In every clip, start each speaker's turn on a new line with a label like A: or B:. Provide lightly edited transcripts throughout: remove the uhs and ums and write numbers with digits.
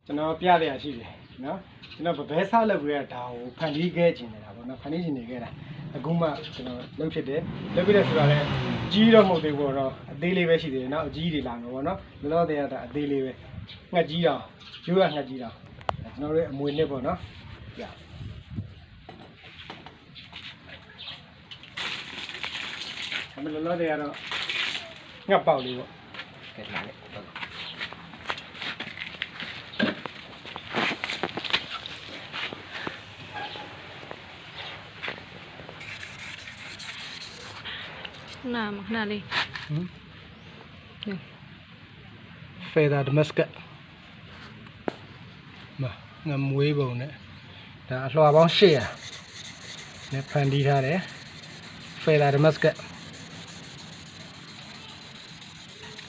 A: ကျွန်တော်ပြရရှိတယ်နော်ကျွန်တော်ဘဲစားလုပ်ရတာကိုဖန်တီးခဲ့ခြင်းနေတာပေါ့နော်ဖန်တီးခြင်းနေခဲ့တာအခုမှကျွန်တော်လုပ်ဖြစ်တယ်လုပ်ပြီးတဲ့ဆိုတာလည်းကြီးတော့မဟုတ်သေးဘူးတော့အသေးလေးပဲရှိသေးတယ်နော်အကြီးတွေလာမှာပေါ့နော်လောလောဆယ်ကတော့အသေးလေးပဲငှက်ကြီးတော့ရိုးရငှက်ကြီးတော့ကျွန်တော်တို့အမွေနှစ်ပေါ့နော်ပြအမလောလောဆယ်ကတော့ငှက်ပေါက်လေးပေါ့ကဲလာလေ
B: ခဏလေး
A: ဖေဒါဒမတ်စကတ်ငမွေးပုံနဲ့ဒါအလွှာပေါင်း800နဲ့ဖန်တီးထားတယ်ဖေဒါဒမတ်စကတ်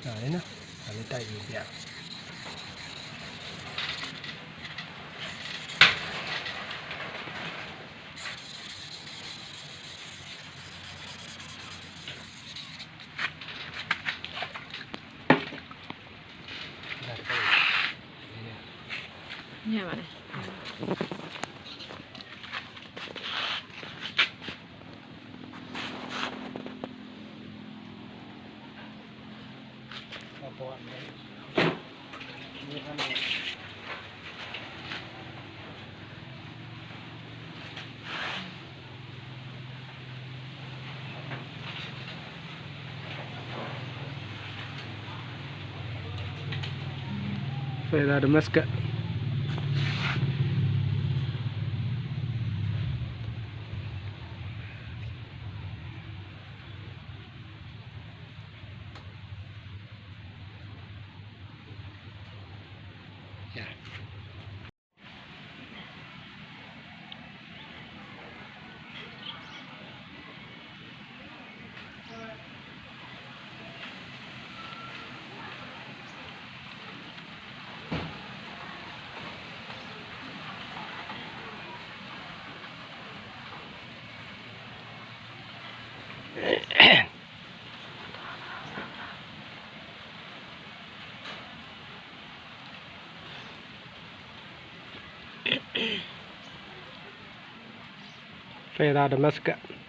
A: ဒါလေးနော်ဒါလေးတိုက်ပြီးပြ
B: ညပါလေ
A: Feather Damascus yeah Feather Damascus